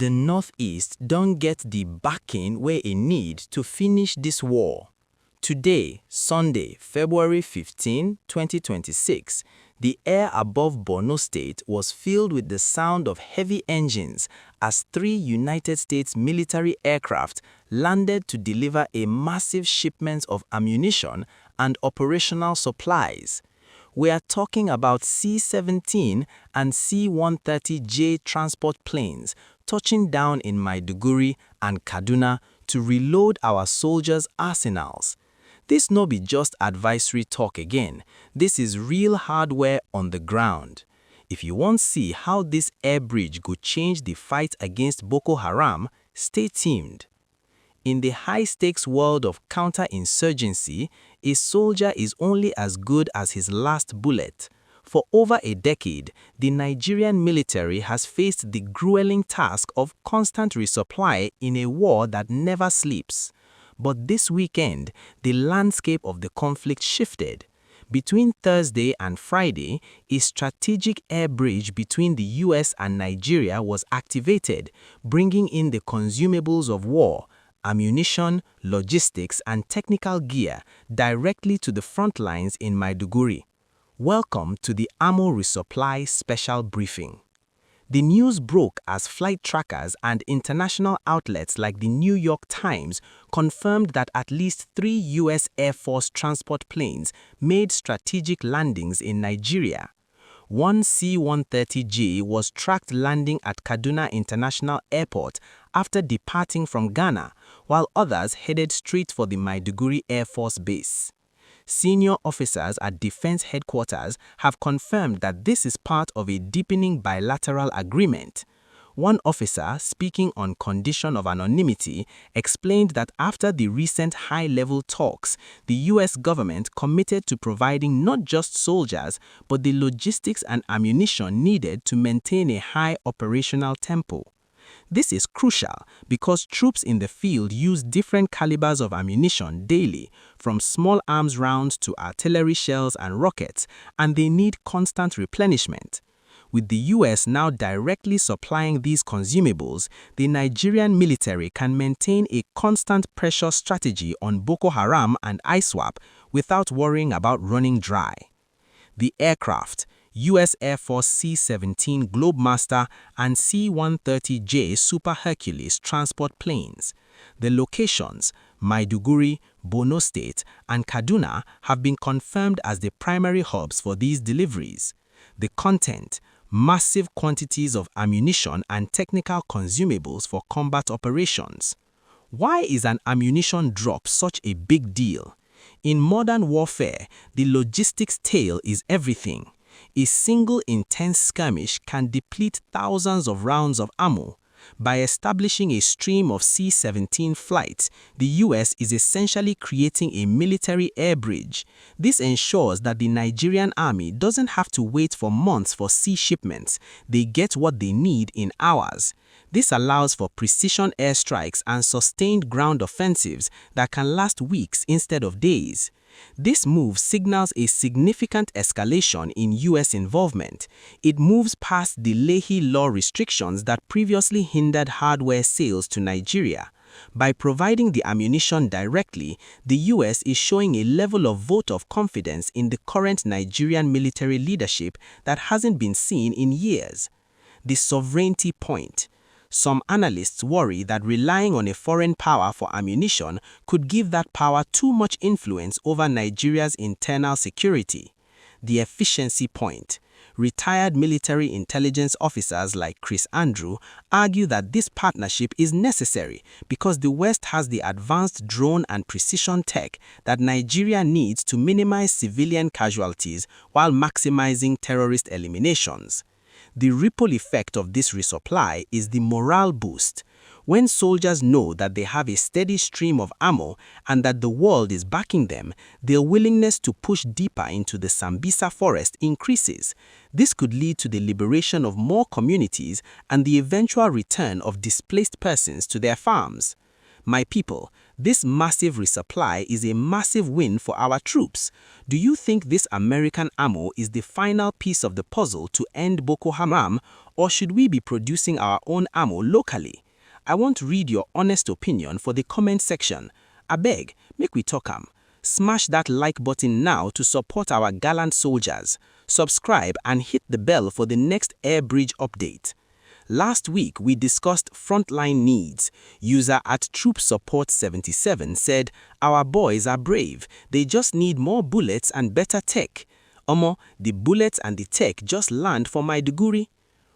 The Northeast don't get the backing where it need to finish this war. Today, Sunday, February 15, 2026, the air above Borno State was filled with the sound of heavy engines as 3 United States military aircraft landed to deliver a massive shipment of ammunition and operational supplies. We are talking about C-17 and C-130J transport planes touching down in Maiduguri and Kaduna to reload our soldiers' arsenals. This no be just advisory talk again, this is real hardware on the ground. If you want to see how this air bridge could change the fight against Boko Haram, stay tuned. In the high-stakes world of counterinsurgency, a soldier is only as good as his last bullet. For over a decade, the Nigerian military has faced the grueling task of constant resupply in a war that never sleeps. But this weekend, the landscape of the conflict shifted. Between Thursday and Friday, a strategic air bridge between the US and Nigeria was activated, bringing in the consumables of war, ammunition, logistics, and technical gear directly to the front lines in Maiduguri. Welcome to the Ammo Resupply Special Briefing. The news broke as flight trackers and international outlets like the New York Times confirmed that at least 3 U.S. Air Force transport planes made strategic landings in Nigeria. One C-130J was tracked landing at Kaduna International Airport after departing from Ghana, while others headed straight for the Maiduguri Air Force Base. Senior officers at Defense Headquarters have confirmed that this is part of a deepening bilateral agreement. One officer, speaking on condition of anonymity, explained that after the recent high-level talks, the U.S. government committed to providing not just soldiers, but the logistics and ammunition needed to maintain a high operational tempo. This is crucial because troops in the field use different calibers of ammunition daily, from small arms rounds to artillery shells and rockets, and they need constant replenishment. With the US now directly supplying these consumables, the Nigerian military can maintain a constant pressure strategy on Boko Haram and ISWAP without worrying about running dry. The aircraft, U.S. Air Force C-17 Globemaster and C-130J Super Hercules transport planes. The locations, Maiduguri, Borno State, and Kaduna, have been confirmed as the primary hubs for these deliveries. The content, massive quantities of ammunition and technical consumables for combat operations. Why is an ammunition drop such a big deal? In modern warfare, the logistics tail is everything. A single intense skirmish can deplete thousands of rounds of ammo. By establishing a stream of C-17 flights, the US is essentially creating a military air bridge. This ensures that the Nigerian army doesn't have to wait for months for sea shipments. They get what they need in hours. This allows for precision airstrikes and sustained ground offensives that can last weeks instead of days. This move signals a significant escalation in U.S. involvement. It moves past the Leahy law restrictions that previously hindered hardware sales to Nigeria. By providing the ammunition directly, the U.S. is showing a level of vote of confidence in the current Nigerian military leadership that hasn't been seen in years. The sovereignty point. Some analysts worry that relying on a foreign power for ammunition could give that power too much influence over Nigeria's internal security. The efficiency point. Retired military intelligence officers like Chris Andrew argue that this partnership is necessary because the West has the advanced drone and precision tech that Nigeria needs to minimize civilian casualties while maximizing terrorist eliminations. The ripple effect of this resupply is the morale boost. When soldiers know that they have a steady stream of ammo and that the world is backing them, their willingness to push deeper into the Sambisa forest increases. This could lead to the liberation of more communities and the eventual return of displaced persons to their farms. My people, this massive resupply is a massive win for our troops. Do you think this American ammo is the final piece of the puzzle to end Boko Haram, Or should we be producing our own ammo locally? I want to read your honest opinion for the comment section. Abeg, make we talk am. Smash that like button now to support our gallant soldiers. Subscribe and hit the bell for the next air bridge update. Last week, we discussed frontline needs. User at Troop Support 77 said, "Our boys are brave. They just need more bullets and better tech." Omo, the bullets and the tech just land for Maiduguri.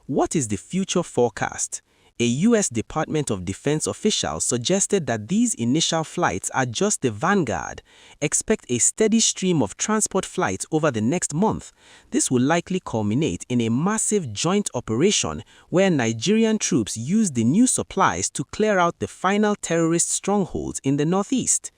What is the future forecast? A U.S. Department of Defense official suggested that these initial flights are just the vanguard. Expect a steady stream of transport flights over the next month. This will likely culminate in a massive joint operation where Nigerian troops use the new supplies to clear out the final terrorist strongholds in the northeast.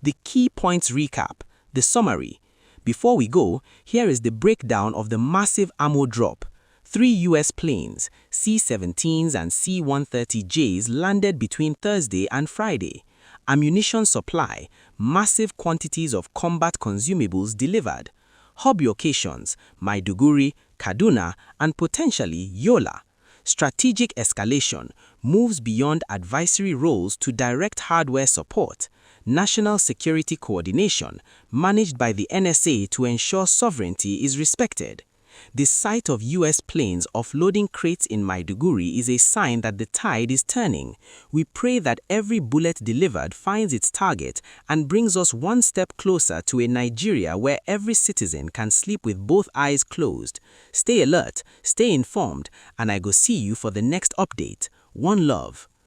The key points recap, the summary. Before we go, here is the breakdown of the massive ammo drop. 3 U.S. planes, C-17s and C-130Js landed between Thursday and Friday. Ammunition supply, massive quantities of combat consumables delivered. Hub locations, Maiduguri, Kaduna, and potentially Yola. Strategic escalation, moves beyond advisory roles to direct hardware support. National security coordination, managed by the NSA to ensure sovereignty is respected. The sight of U.S. planes offloading crates in Maiduguri is a sign that the tide is turning. We pray that every bullet delivered finds its target and brings us one step closer to a Nigeria where every citizen can sleep with both eyes closed. Stay alert, stay informed, and I go see you for the next update. One love.